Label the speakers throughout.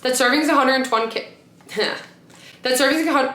Speaker 1: That serving's 120 that serving's 100.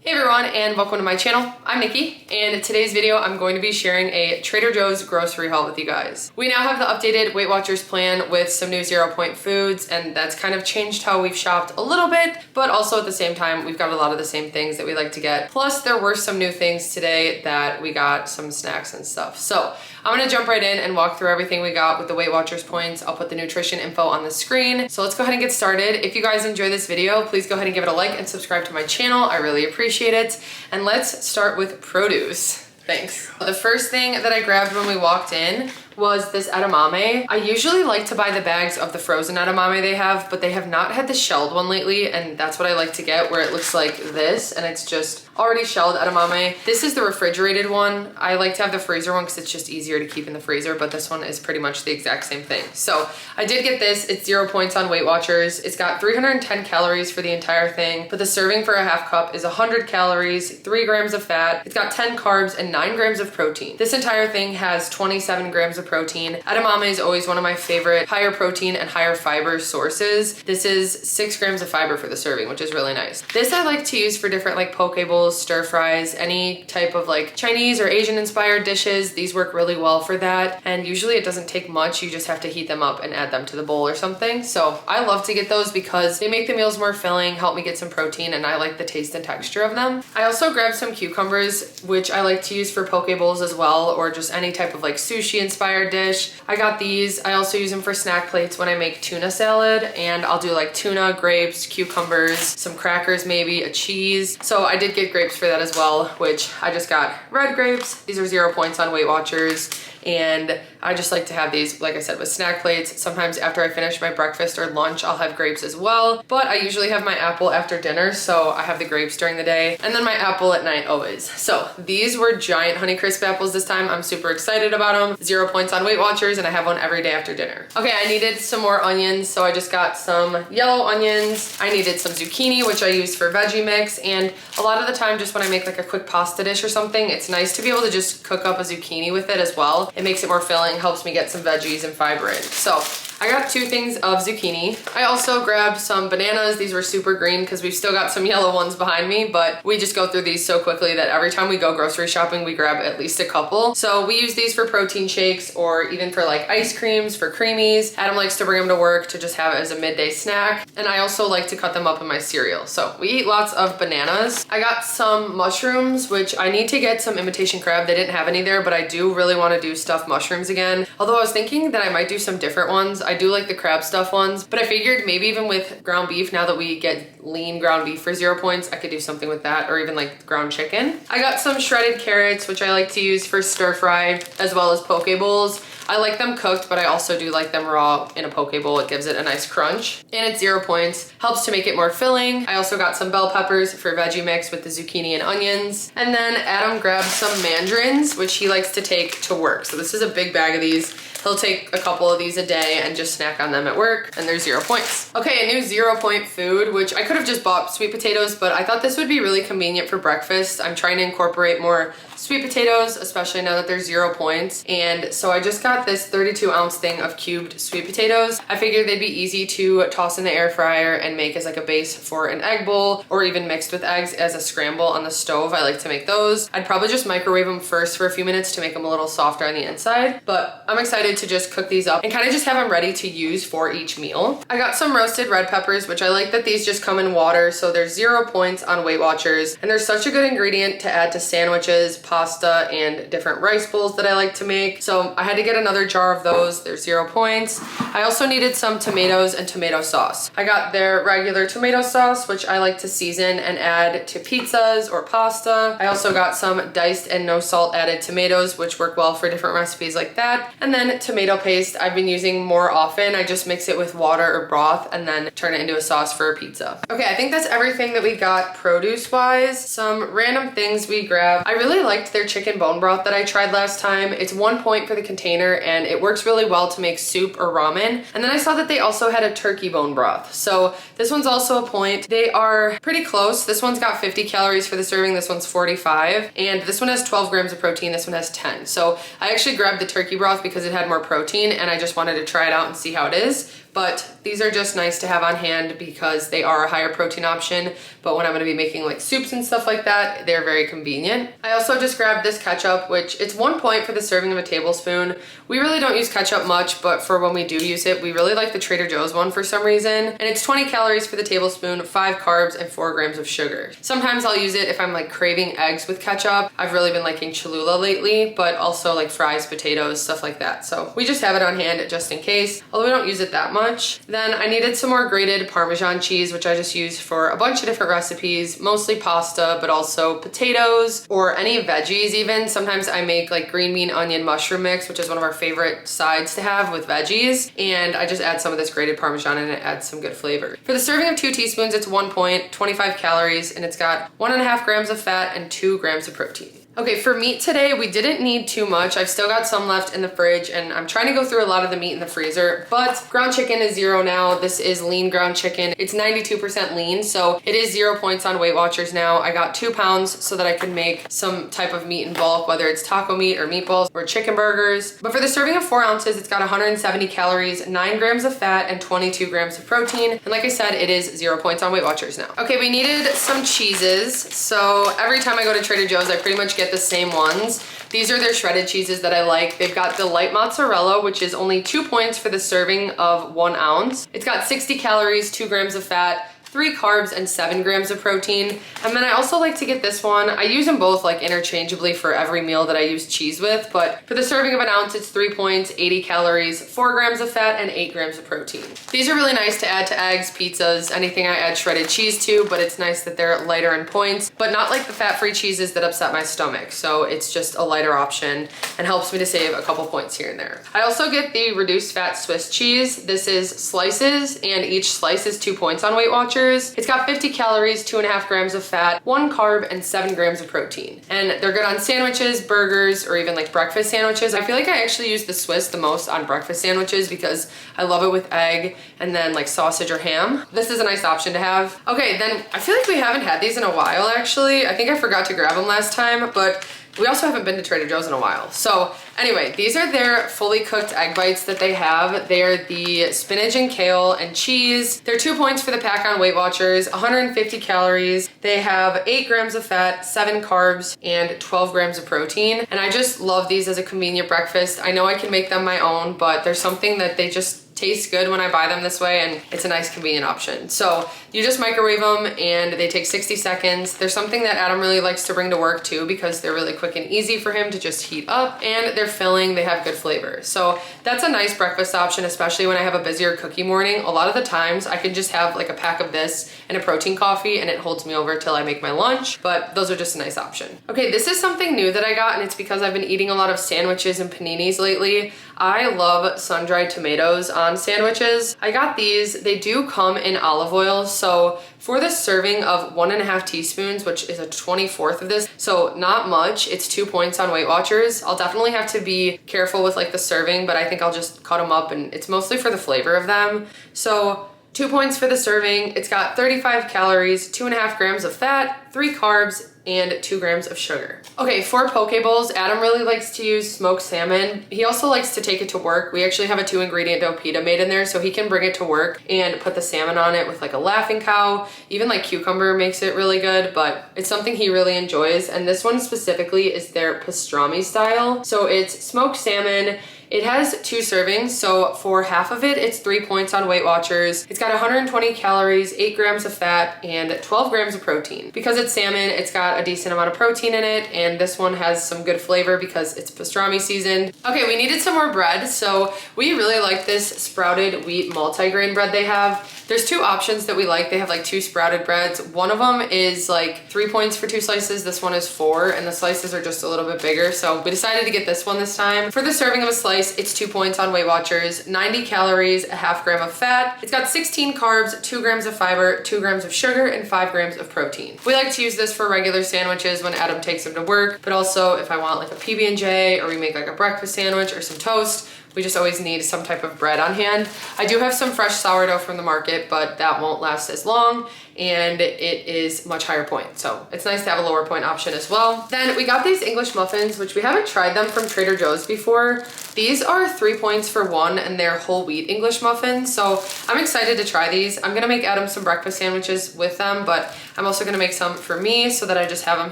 Speaker 1: Hey everyone, and welcome to my channel. I'm Nikki, and in today's video I'm going to be sharing a Trader Joe's grocery haul with you guys. We now have the updated Weight Watchers plan with some new 0-point foods, and that's kind of changed how we've shopped a little bit, but also at the same time we've got a lot of the same things that we like to get. Plus there were some new things today that we got, some snacks and stuff. So I'm gonna jump right in and walk through everything we got with the Weight Watchers points. I'll put the nutrition info on the screen. So let's go ahead and get started. If you guys enjoy this video, please go ahead and give it a like and subscribe to my channel. I really appreciate it. And let's start with produce. Thanks. The first thing that I grabbed when we walked in was this edamame. I usually like to buy the bags of the frozen edamame they have, but they have not had the shelled one lately, and that's what I like to get, where it looks like this and it's just already shelled edamame. This is the refrigerated one. I like to have the freezer one because it's just easier to keep in the freezer, but this one is pretty much the exact same thing. So I did get this. It's 0 points on Weight Watchers. It's got 310 calories for the entire thing, but the serving for a half cup is 100 calories, 3 grams of fat. It's got 10 carbs and 9 grams of protein. This entire thing has 27 grams of protein. Edamame is always one of my favorite higher protein and higher fiber sources. This is 6 grams of fiber for the serving, which is really nice. This I like to use for different like poke bowls, stir fries, any type of like Chinese or Asian inspired dishes. These work really well for that. And usually it doesn't take much. You just have to heat them up and add them to the bowl or something. So I love to get those because they make the meals more filling, help me get some protein, and I like the taste and texture of them. I also grabbed some cucumbers, which I like to use for poke bowls as well, or just any type of like sushi inspired dish. I got these. I also use them for snack plates when I make tuna salad, and I'll do like tuna, grapes, cucumbers, some crackers, maybe a cheese. So I did get grapes for that as well, which I just got red grapes. These are 0 points on Weight Watchers. And I just like to have these, like I said, with snack plates. Sometimes after I finish my breakfast or lunch, I'll have grapes as well. But I usually have my apple after dinner, so I have the grapes during the day, and then my apple at night always. So these were giant Honeycrisp apples this time. I'm super excited about them. 0 points on Weight Watchers, and I have one every day after dinner. Okay, I needed some more onions, so I just got some yellow onions. I needed some zucchini, which I use for veggie mix, and a lot of the time, just when I make like a quick pasta dish or something, it's nice to be able to just cook up a zucchini with it as well. It makes it more filling, helps me get some veggies and fiber in. So I got 2 things of zucchini. I also grabbed some bananas. These were super green because we've still got some yellow ones behind me, but we just go through these so quickly that every time we go grocery shopping, we grab at least a couple. So we use these for protein shakes or even for like ice creams, for creamies. Adam likes to bring them to work to just have it as a midday snack. And I also like to cut them up in my cereal. So we eat lots of bananas. I got some mushrooms, which I need to get some imitation crab. They didn't have any there, but I do really want to do stuffed mushrooms again. Although I was thinking that I might do some different ones. I do like the crab stuff ones, but I figured maybe even with ground beef, now that we get lean ground beef for 0 points, I could do something with that, or even like ground chicken. I got some shredded carrots, which I like to use for stir fry as well as poke bowls. I like them cooked, but I also do like them raw in a poke bowl. It gives it a nice crunch, and it's 0 points. Helps to make it more filling. I also got some bell peppers for veggie mix with the zucchini and onions. And then Adam grabbed some mandarins, which he likes to take to work. So this is a big bag of these. He'll take a couple of these a day and just snack on them at work, and they're 0 points. Okay, a new 0 point food, which I could have just bought sweet potatoes, but I thought this would be really convenient for breakfast. I'm trying to incorporate more sweet potatoes, especially now that they're 0 points. And so I just got this 32-ounce thing of cubed sweet potatoes. I figured they'd be easy to toss in the air fryer and make as like a base for an egg bowl, or even mixed with eggs as a scramble on the stove. I like to make those. I'd probably just microwave them first for a few minutes to make them a little softer on the inside, but I'm excited to just cook these up and kind of just have them ready to use for each meal. I got some roasted red peppers, which I like that these just come in water, so they're 0 points on Weight Watchers, and they're such a good ingredient to add to sandwiches, pasta, and different rice bowls that I like to make. So I had to get another jar of those. They're 0 points. I also needed some tomatoes and tomato sauce. I got their regular tomato sauce, which I like to season and add to pizzas or pasta. I also got some diced and no salt added tomatoes, which work well for different recipes like that. And then chicken tomato paste I've been using more often. I just mix it with water or broth and then turn it into a sauce for a pizza. Okay, I think that's everything that we got produce-wise. Some random things we grabbed. I really liked their chicken bone broth that I tried last time. It's 1 point for the container and it works really well to make soup or ramen. And then I saw that they also had a turkey bone broth. So this one's also a point. They are pretty close. This one's got 50 calories for the serving. This one's 45. And this one has 12 grams of protein. This one has 10. So I actually grabbed the turkey broth because it had more protein and I just wanted to try it out and see how it is. But these are just nice to have on hand because they are a higher protein option. But when I'm gonna be making like soups and stuff like that, they're very convenient. I also just grabbed this ketchup, which it's 1 point for the serving of a tablespoon. We really don't use ketchup much, but for when we do use it, we really like the Trader Joe's one for some reason. And it's 20 calories for the tablespoon, 5 carbs, and 4 grams of sugar. Sometimes I'll use it if I'm like craving eggs with ketchup. I've really been liking Cholula lately, but also like fries, potatoes, stuff like that. So we just have it on hand just in case, although we don't use it that much. Then I needed some more grated Parmesan cheese, which I just use for a bunch of different recipes, mostly pasta, but also potatoes or any veggies even. Sometimes I make like green bean, onion, mushroom mix, which is one of our favorite sides to have with veggies. And I just add some of this grated Parmesan and it adds some good flavor. For the serving of 2 teaspoons, it's 1 point, 25 calories, and it's got 1.5 grams of fat and 2 grams of protein. Okay, for meat today, we didn't need too much. I've still got some left in the fridge and I'm trying to go through a lot of the meat in the freezer, but ground chicken is 0 now. This is lean ground chicken. It's 92% lean, so it is 0 points on WeightWatchers now. I got 2 pounds so that I can make some type of meat in bulk, whether it's taco meat or meatballs or chicken burgers. But for the serving of 4 ounces, it's got 170 calories, 9 grams of fat, and 22 grams of protein. And like I said, it is 0 points on WeightWatchers now. Okay, we needed some cheeses. So every time I go to Trader Joe's, I pretty much get the same ones. These are their shredded cheeses that I like. They've got the light mozzarella, which is only 2 points for the serving of 1 ounce. It's got 60 calories, 2 grams of fat, 3 carbs, and 7 grams of protein. And then I also like to get this one. I use them both like interchangeably for every meal that I use cheese with, but for the serving of 1 ounce, it's 3 points, 80 calories, 4 grams of fat, and 8 grams of protein. These are really nice to add to eggs, pizzas, anything I add shredded cheese to, but it's nice that they're lighter in points, but not like the fat-free cheeses that upset my stomach. So it's just a lighter option and helps me to save a couple points here and there. I also get the reduced fat Swiss cheese. This is slices, and each slice is 2 points on WeightWatchers. It's got 50 calories, 2.5 grams of fat, 1 carb, and 7 grams of protein. And they're good on sandwiches, burgers, or even like breakfast sandwiches. I feel like I actually use the Swiss the most on breakfast sandwiches because I love it with egg and then like sausage or ham. This is a nice option to have. Okay, then I feel like we haven't had these in a while actually. I think I forgot to grab them last time, but we also haven't been to Trader Joe's in a while. So anyway, these are their fully cooked egg bites that they have. They're the spinach and kale and cheese. They're 2 points for the pack on WeightWatchers, 150 calories. They have 8 grams of fat, 7 carbs, and 12 grams of protein. And I just love these as a convenient breakfast. I know I can make them my own, but there's something that they just taste good when I buy them this way, and it's a nice convenient option. So you just microwave them and they take 60 seconds. There's something that Adam really likes to bring to work too because they're really quick and easy for him to just heat up, and they're filling, they have good flavor. So that's a nice breakfast option, especially when I have a busier cookie morning. A lot of the times I can just have like a pack of this and a protein coffee and it holds me over till I make my lunch, but those are just a nice option. Okay, this is something new that I got, and it's because I've been eating a lot of sandwiches and paninis lately. I love sun-dried tomatoes on sandwiches. I got these. They do come in olive oil. So for this serving of 1.5 teaspoons, which is a 24th of this, so not much, it's 2 points on WeightWatchers. I'll definitely have to be careful with like the serving, but I think I'll just cut them up, and it's mostly for the flavor of them. So 2 points for the serving. It's got 35 calories, 2.5 grams of fat, 3 carbs, and 2 grams of sugar. Okay, for poke bowls, Adam really likes to use smoked salmon. He also likes to take it to work. We actually have a 2-ingredient dough pita made in there, so he can bring it to work and put the salmon on it with like a laughing cow. Even like cucumber makes it really good, but it's something he really enjoys. And this one specifically is their pastrami style. So it's smoked salmon. It has 2 servings, so for half of it, it's 3 points on WeightWatchers. It's got 120 calories, 8 grams of fat, and 12 grams of protein. Because it's salmon, it's got a decent amount of protein in it, and this one has some good flavor because it's pastrami seasoned. Okay, we needed some more bread, so we really like this sprouted wheat multigrain bread they have. There's 2 options that we like. They have like 2 sprouted breads. One of them is like 3 points for 2 slices. This one is 4, and the slices are just a little bit bigger, so we decided to get this one this time. For the serving of a slice, slice, it's 2 points on Weight Watchers, 90 calories, a half gram of fat. It's got 16 carbs, 2 grams of fiber, 2 grams of sugar, and 5 grams of protein. We like to use this for regular sandwiches when Adam takes them to work, but also if I want like a PB&J or we make like a breakfast sandwich or some toast, we just always need some type of bread on hand. I do have some fresh sourdough from the market, but that won't last as long and it is much higher point. So it's nice to have a lower point option as well. Then we got these English muffins, which we haven't tried them from Trader Joe's before. These are 3 points for one and they're whole wheat English muffins. So I'm excited to try these. I'm gonna make Adam some breakfast sandwiches with them, but I'm also gonna make some for me so that I just have them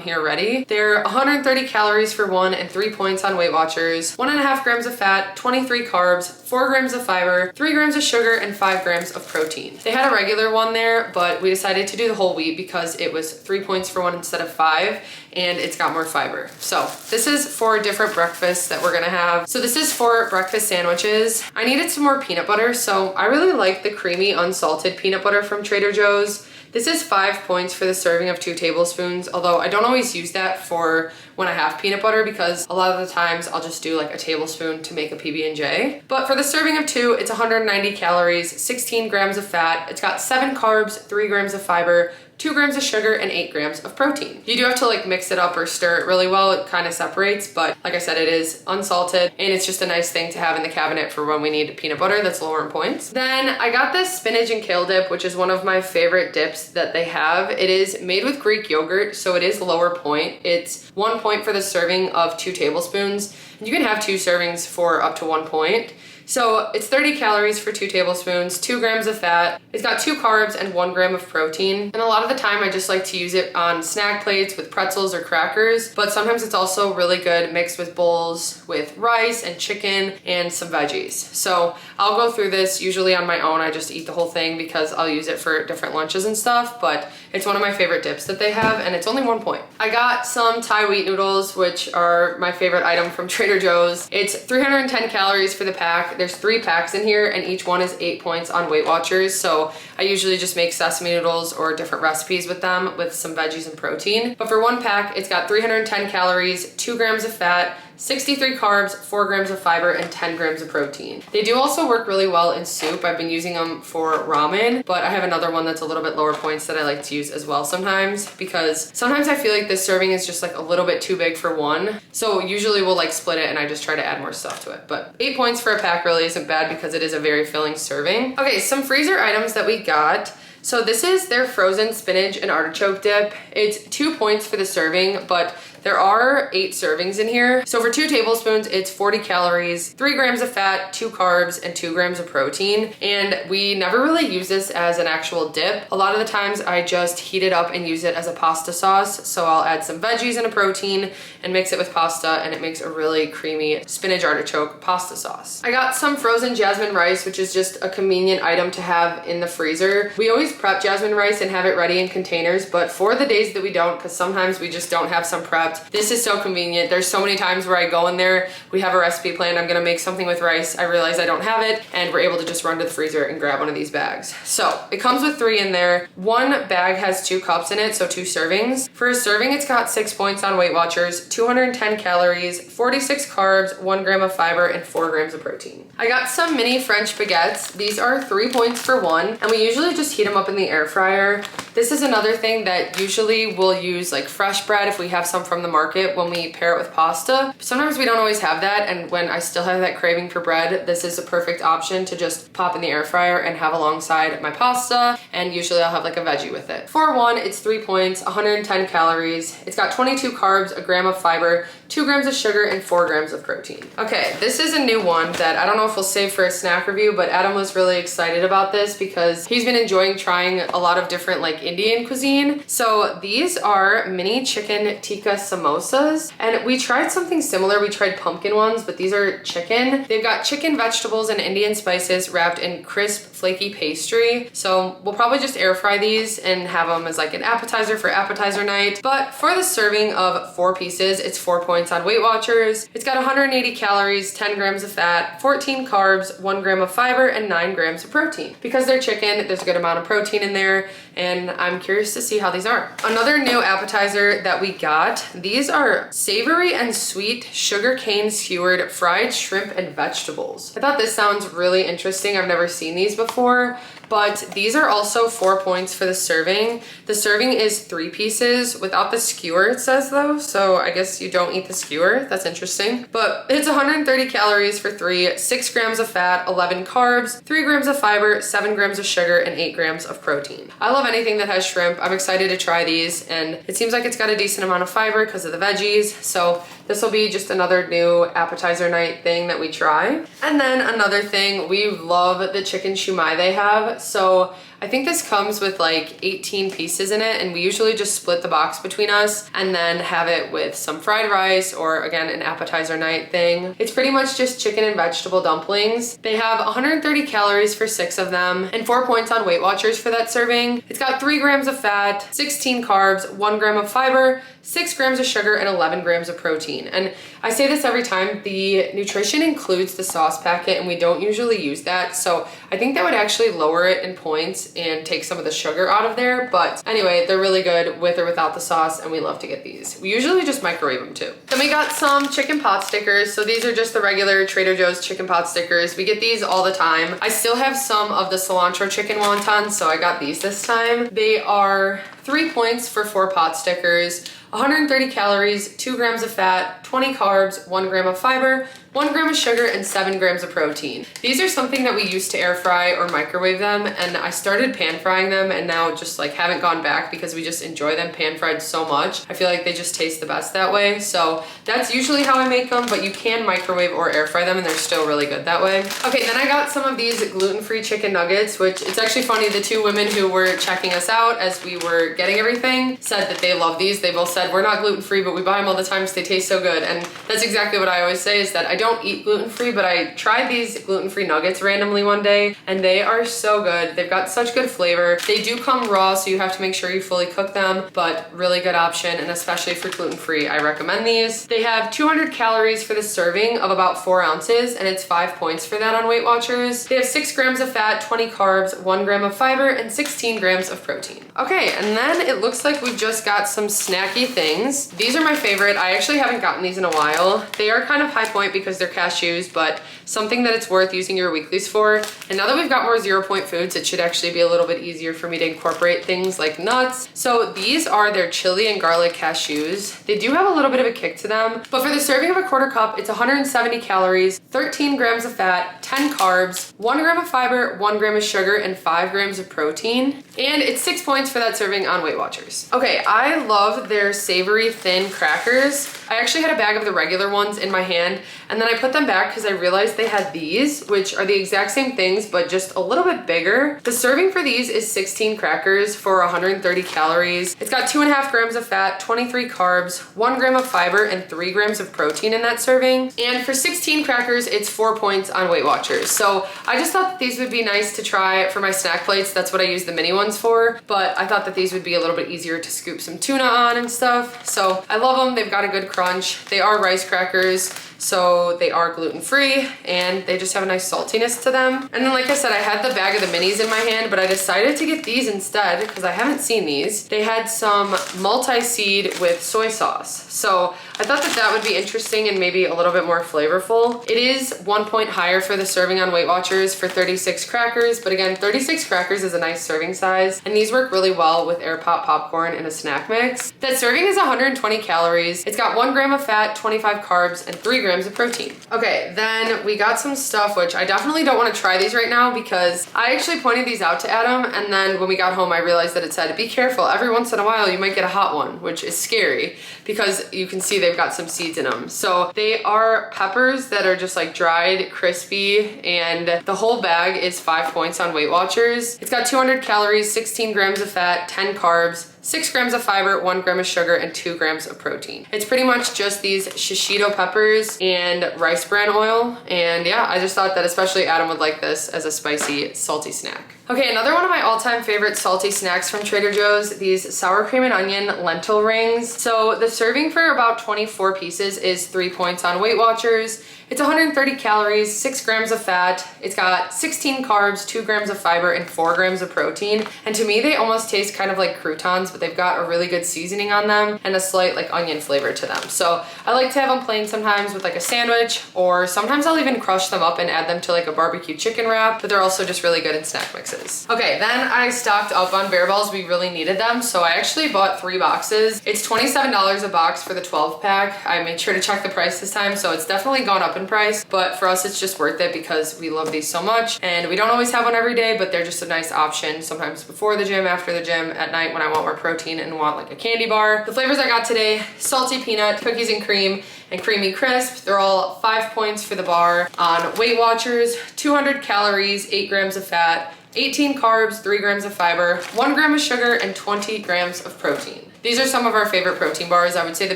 Speaker 1: here ready. They're 130 calories for one and 3 points on Weight Watchers, 1.5 grams of fat, 23 carbs, 4 grams of fiber, 3 grams of sugar, and 5 grams of protein. They had a regular one there, but we decided to do the whole wheat because it was 3 points for one instead of 5, and it's got more fiber. So this is for different breakfasts that we're gonna have. So this is for breakfast sandwiches. I needed some more peanut butter, so I really like the creamy unsalted peanut butter from Trader Joe's. This is 5 points for the serving of 2 tablespoons, although I don't always use that for when I have peanut butter because a lot of the times I'll just do like a tablespoon to make a PB&J. But for the serving of 2, it's 190 calories, 16 grams of fat. It's got 7 carbs, 3 grams of fiber, 2 grams of sugar, and 8 grams of protein. You do have to like mix it up or stir it really well. It kind of separates, but like I said, it is unsalted and it's just a nice thing to have in the cabinet for when we need peanut butter that's lower in points. Then I got this spinach and kale dip, which is one of my favorite dips that they have. It is made with Greek yogurt, so it is lower point. It's 1 point for the serving of 2 tablespoons. You can have 2 servings for up to 1 point. So it's 30 calories for 2 tablespoons, 2 grams of fat. It's got 2 carbs and 1 gram of protein. And a lot of the time I just like to use it on snack plates with pretzels or crackers, but sometimes it's also really good mixed with bowls with rice and chicken and some veggies. So I'll go through this usually on my own. I just eat the whole thing because I'll use it for different lunches and stuff, but it's one of my favorite dips that they have and it's only 1 point. I got some Thai wheat noodles, which are my favorite item from Trader Joe's. It's 310 calories for the pack. There's 3 packs in here and each one is 8 points on Weight Watchers. So I usually just make sesame noodles or different recipes with them with some veggies and protein. But for 1 pack, it's got 310 calories, 2 grams of fat, 63 carbs, 4 grams of fiber, and 10 grams of protein. They do also work really well in soup. I've been using them for ramen, but I have another one that's a little bit lower points that I like to use as well sometimes because sometimes I feel like this serving is just like a little bit too big for one. So usually we'll like split it and I just try to add more stuff to it. But 8 points for a pack really isn't bad because it is a very filling serving. Okay, some freezer items that we got. So this is their frozen spinach and artichoke dip. It's 2 points for the serving, but there are 8 servings in here. So for 2 tablespoons, it's 40 calories, 3 grams of fat, 2 carbs, and 2 grams of protein. And we never really use this as an actual dip. A lot of the times I just heat it up and use it as a pasta sauce. So I'll add some veggies and a protein and mix it with pasta and it makes a really creamy spinach artichoke pasta sauce. I got some frozen jasmine rice, which is just a convenient item to have in the freezer. We always prep jasmine rice and have it ready in containers, but for the days that we don't, because sometimes we just don't have some prepped, this is so convenient. There's so many times where I go in there, we have a recipe plan, I'm gonna make something with rice, I realize I don't have it, and we're able to just run to the freezer and grab one of these bags. So it comes with 3 in there. 1 bag has 2 cups in it, so 2 servings. For a serving, it's got 6 points on Weight Watchers, 210 calories, 46 carbs, 1 gram of fiber, and 4 grams of protein. I got some mini French baguettes. These are 3 points for one, and we usually just heat them up in the air fryer. This is another thing that usually we'll use like fresh bread if we have some from the market when we pair it with pasta. Sometimes we don't always have that, and when I still have that craving for bread, this is a perfect option to just pop in the air fryer and have alongside my pasta, and usually I'll have like a veggie with it. For one, it's 3 points, 110 calories. It's got 22 carbs, a gram of fiber, 2 grams of sugar, and 4 grams of protein. Okay, this is a new one that I don't know if we'll save for a snack review, but Adam was really excited about this because he's been enjoying trying a lot of different like Indian cuisine. So these are mini chicken tikka samosas, and we tried something similar. We tried pumpkin ones, but these are chicken. They've got chicken, vegetables, and Indian spices wrapped in crisp flaky pastry. So we'll probably just air fry these and have them as like an appetizer for appetizer night. But for the serving of 4 pieces, it's 4 points on Weight Watchers. It's got 180 calories, 10 grams of fat, 14 carbs, 1 gram of fiber, and 9 grams of protein. Because they're chicken, there's a good amount of protein in there, and I'm curious to see how these are. Another new appetizer that we got, these are savory and sweet sugarcane skewered fried shrimp and vegetables. I thought this sounds really interesting. I've never seen these before. But these are also 4 points for the serving. The serving is 3 pieces without the skewer, it says though. So I guess you don't eat the skewer. That's interesting. But it's 130 calories for 3, 6 grams of fat, 11 carbs, 3 grams of fiber, 7 grams of sugar, and 8 grams of protein. I love anything that has shrimp. I'm excited to try these, and it seems like it's got a decent amount of fiber because of the veggies. So this will be just another new appetizer night thing that we try. And then another thing, we love the chicken shumai they have. So I think this comes with like 18 pieces in it, and we usually just split the box between us and then have it with some fried rice or again an appetizer night thing. It's pretty much just chicken and vegetable dumplings. They have 130 calories for 6 of them and 4 points on Weight Watchers for that serving. It's got 3 grams of fat, 16 carbs, 1 gram of fiber, 6 grams of sugar, and 11 grams of protein. And I say this every time, the nutrition includes the sauce packet and we don't usually use that. So I think that would actually lower it in points and take some of the sugar out of there. But anyway, they're really good with or without the sauce, and we love to get these. We usually just microwave them too. Then we got some chicken pot stickers. So these are just the regular Trader Joe's chicken pot stickers. We get these all the time. I still have some of the cilantro chicken wontons, so I got these this time. They are 3 points for 4 pot stickers, 130 calories, 2 grams of fat, 20 carbs, 1 gram of fiber, 1 gram of sugar, and 7 grams of protein. These are something that we used to air fry or microwave them, and I started pan frying them and now just like haven't gone back because we just enjoy them pan fried so much. I feel like they just taste the best that way. So that's usually how I make them, but you can microwave or air fry them and they're still really good that way. Okay, then I got some of these gluten-free chicken nuggets, which it's actually funny, the 2 women who were checking us out as we were getting everything said that they love these. They both said, we're not gluten-free, but we buy them all the time because they taste so good. And that's exactly what I always say, is that I don't eat gluten-free, but I tried these gluten-free nuggets randomly one day and they are so good. They've got such good flavor. They do come raw, so you have to make sure you fully cook them, but really good option, and especially for gluten-free, I recommend these. They have 200 calories for the serving of about 4 ounces, and it's 5 points for that on Weight Watchers. They have 6 grams of fat, 20 carbs, 1 gram of fiber, and 16 grams of protein. Okay, and then it looks like we've just got some snacky things. These are my favorite. I actually haven't gotten these in a while. They are kind of high point because they're cashews, but something that it's worth using your weeklies for. And now that we've got more 0 point foods, it should actually be a little bit easier for me to incorporate things like nuts. So these are their chili and garlic cashews. They do have a little bit of a kick to them, but for the serving of a 1/4 cup, it's 170 calories, 13 grams of fat, 10 carbs, 1 gram of fiber, 1 gram of sugar, and 5 grams of protein. And it's 6 points for that serving on Weight Watchers. Okay, I love their savory thin crackers. I actually had a bag of the regular ones in my hand, and then I put them back because I realized they had these, which are the exact same things, but just a little bit bigger. The serving for these is 16 crackers for 130 calories. It's got 2.5 grams of fat, 23 carbs, 1 gram of fiber, and 3 grams of protein in that serving. And for 16 crackers, it's 4 points on Weight Watchers. So I just thought that these would be nice to try for my snack plates. That's what I use the mini ones for, but I thought that these would be a little bit easier to scoop some tuna on and stuff. So I love them. They've got a good crunch. They are rice crackers, so they are gluten-free, and they just have a nice saltiness to them. And then, like I said, I had the bag of the minis in my hand, but I decided to get these instead because I haven't seen these. They had some multi-seed with soy sauce. So I thought that that would be interesting and maybe a little bit more flavorful. It is 1 point higher for the serving on Weight Watchers for 36 crackers, but again, 36 crackers is a nice serving size, and these work really well with air pop popcorn in a snack mix. That serving is 120 calories. It's got 1 gram of fat, 25 carbs, and 3 grams of protein. Okay, then we got some stuff, which I definitely don't want to try these right now because I actually pointed these out to Adam, and then when we got home, I realized that it said, be careful, every once in a while you might get a hot one, which is scary because you can see they've got some seeds in them. So they are peppers that are just like dried, crispy, and the whole bag is 5 points on Weight Watchers. It's got 200 calories, 16 grams of fat, 10 carbs, 6 grams of fiber, 1 gram of sugar, and 2 grams of protein. It's pretty much just these shishito peppers and rice bran oil. And yeah, I just thought that especially Adam would like this as a spicy, salty snack. Okay, another one of my all-time favorite salty snacks from Trader Joe's, these sour cream and onion lentil rings. So the serving for about 24 pieces is 3 points on Weight Watchers. It's 130 calories, 6 grams of fat. It's got 16 carbs, 2 grams of fiber, and 4 grams of protein. And to me, they almost taste kind of like croutons, but they've got a really good seasoning on them and a slight like onion flavor to them. So I like to have them plain sometimes with like a sandwich, or sometimes I'll even crush them up and add them to like a barbecue chicken wrap, but they're also just really good in snack mixes. Okay, then I stocked up on Bear Balls. We really needed them, so I actually bought 3 boxes. It's $27 a box for the 12 pack. I made sure to check the price this time, so it's definitely gone up in price, but for us it's just worth it because we love these so much, and we don't always have one every day, but they're just a nice option sometimes before the gym, after the gym, at night when I want more protein and want like a candy bar. The flavors I got today: salty peanut, cookies and cream, and creamy crisp. They're all 5 points for the bar on Weight Watchers. 200 calories, 8 grams of fat, 18 carbs, 3 grams of fiber, 1 gram of sugar, and 20 grams of protein. These are some of our favorite protein bars. I would say the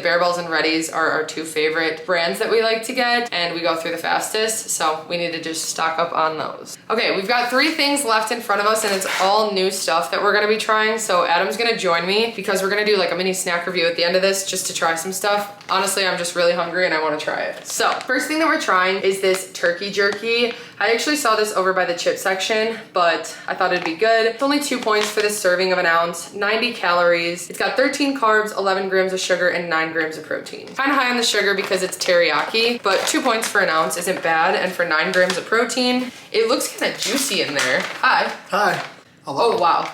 Speaker 1: Bear Balls and Reddies are our 2 favorite brands that we like to get, and we go through the fastest, so we need to just stock up on those. Okay, we've got 3 things left in front of us, and it's all new stuff that we're gonna be trying, so Adam's gonna join me because we're gonna do like a mini snack review at the end of this just to try some stuff. Honestly, I'm just really hungry and I wanna try it. So, first thing that we're trying is this turkey jerky. I actually saw this over by the chip section, but I thought it'd be good. It's only 2 points for this serving of an ounce, 90 calories. It's got 13 carbs, 11 grams of sugar, and 9 grams of protein. Kind of high on the sugar because it's teriyaki, but 2 points for an ounce isn't bad. And for 9 grams of protein, it looks kind of juicy in there. Hi.
Speaker 2: Hi. Hello.
Speaker 1: Oh, wow.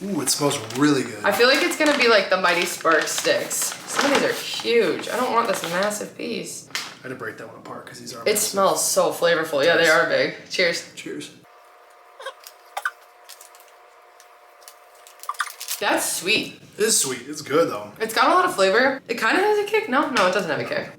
Speaker 2: Ooh, it smells really good.
Speaker 1: I feel like it's gonna be like the Mighty Spark sticks. Some of these are huge. I don't want this massive piece.
Speaker 2: I had to break that one apart because these are
Speaker 1: It
Speaker 2: massive.
Speaker 1: smells so flavorful. Yeah, they are big. Cheers.
Speaker 2: Cheers.
Speaker 1: That's sweet.
Speaker 2: It is sweet. It's good though.
Speaker 1: It's got a lot of flavor. It kind of has a kick. No, it doesn't have a kick.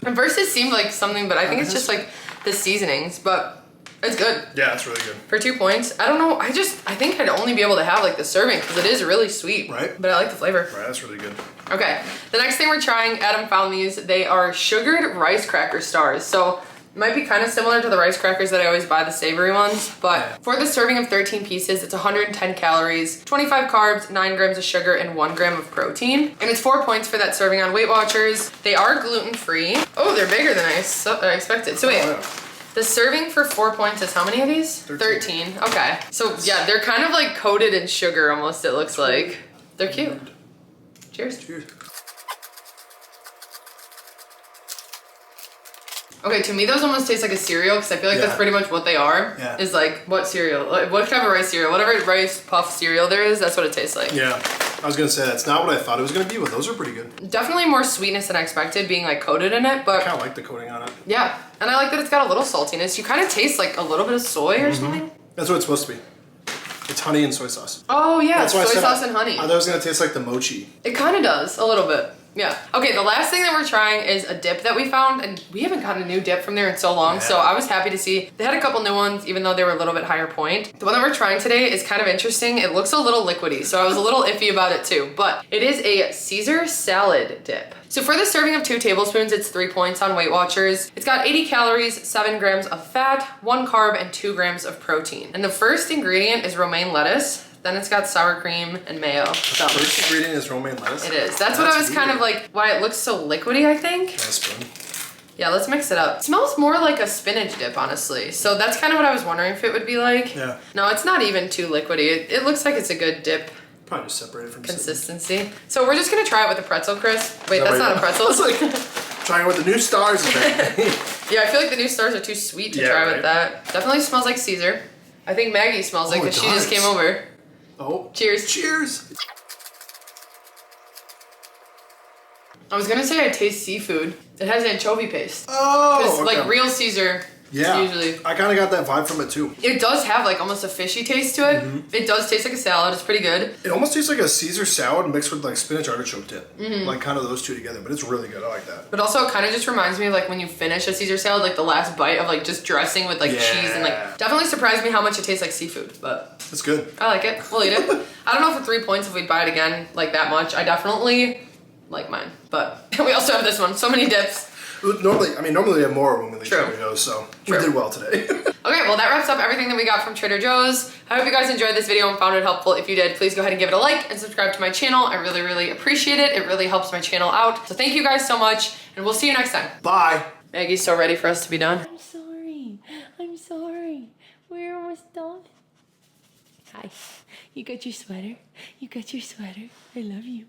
Speaker 1: At first it seemed like something, but I think it's just like the seasonings, but it's good.
Speaker 2: Yeah, it's really good.
Speaker 1: For 2 points. I don't know. I think I'd only be able to have like the serving because it is really sweet.
Speaker 2: Right.
Speaker 1: But I like the flavor.
Speaker 2: Right, that's really good.
Speaker 1: Okay. The next thing we're trying, Adam found these. They are sugared rice cracker stars. So it might be kind of similar to the rice crackers that I always buy, the savory ones, but for the serving of 13 pieces, it's 110 calories, 25 carbs, 9 grams of sugar, and 1 gram of protein. And it's 4 points for that serving on Weight Watchers. They are gluten-free. Oh, they're bigger than I expected. So wait, the serving for 4 points is how many of these? 13. Okay. So yeah, they're kind of like coated in sugar almost, it looks like. They're cute. Cheers.
Speaker 2: Cheers.
Speaker 1: Okay, to me those almost taste like a cereal because I feel like that's pretty much what they are.
Speaker 2: Yeah.
Speaker 1: Is like, what cereal? Like, what type of rice cereal? Whatever rice puff cereal there is, that's what it tastes like.
Speaker 2: Yeah, I was gonna say that's not what I thought it was gonna be, but those are pretty good.
Speaker 1: Definitely more sweetness than I expected being like coated in it, but
Speaker 2: I kind of like the coating on it.
Speaker 1: yeah. And I like that it's got a little saltiness. You kind of taste like a little bit of soy or something.
Speaker 2: That's what it's supposed to be. It's honey and soy sauce.
Speaker 1: Oh yeah,
Speaker 2: That's why
Speaker 1: soy
Speaker 2: I said
Speaker 1: sauce and honey.
Speaker 2: I thought it was gonna taste like the mochi.
Speaker 1: It kind of does, a little bit. Yeah. Okay, the last thing that we're trying is a dip that we found, and we haven't gotten a new dip from there in so long, so I was happy to see. They had a couple new ones, even though they were a little bit higher point. The one that we're trying today is kind of interesting. It looks a little liquidy, so I was a little iffy about it too, but it is a Caesar salad dip. So for the serving of 2 tablespoons, it's 3 points on Weight Watchers. It's got 80 calories, 7 grams of fat, 1 carb, and 2 grams of protein. And the first ingredient is romaine lettuce. Then it's got sour cream and mayo. So
Speaker 2: The first ingredient is romaine lettuce?
Speaker 1: it is. That's what I was kind of like, why it looks so liquidy, I think.
Speaker 2: Nice spoon.
Speaker 1: Yeah, let's mix it up. It smells more like a spinach dip, honestly. So that's kind of what I was wondering if it would be like.
Speaker 2: Yeah.
Speaker 1: No, it's not even too liquidy. It looks like it's a good dip
Speaker 2: Probably just separated from
Speaker 1: consistency. So we're just gonna try it with a pretzel crisp. Wait, that's not a pretzel.
Speaker 2: It's like trying with the new stars event.
Speaker 1: Yeah, I feel like the new stars are too sweet to try with that. Definitely smells like Caesar. I think Maggie smells like because she just came over.
Speaker 2: Oh.
Speaker 1: Cheers.
Speaker 2: Cheers.
Speaker 1: I was gonna say I taste seafood. It has anchovy paste.
Speaker 2: Oh,
Speaker 1: Like real Caesar.
Speaker 2: Yeah.
Speaker 1: Usually.
Speaker 2: I kind of got that vibe from it too.
Speaker 1: It does have like almost a fishy taste to it. It does taste like a salad. It's pretty good.
Speaker 2: It almost tastes like a Caesar salad mixed with like spinach artichoke dip. Like kind of those two together, but it's really good. I like that.
Speaker 1: But also it kind of just reminds me of like when you finish a Caesar salad, like the last bite of like just dressing with like cheese and like definitely surprised me how much it tastes like seafood, but
Speaker 2: It's good.
Speaker 1: I like it. We'll eat it. I don't know for 3 points if we'd buy it again like that much. I definitely like mine, but we also have this one. So many dips.
Speaker 2: Normally we have more when we leave
Speaker 1: True.
Speaker 2: Trader Joe's, so we did well today.
Speaker 1: Okay, well that wraps up everything that we got from Trader Joe's. I hope you guys enjoyed this video and found it helpful. If you did, please go ahead and give it a like and subscribe to my channel. I really, really appreciate it. It really helps my channel out. So thank you guys so much, and we'll see you next time.
Speaker 2: Bye.
Speaker 1: Maggie's so ready for us to be done.
Speaker 3: I'm sorry. We're almost done. Hi. You got your sweater? I love you.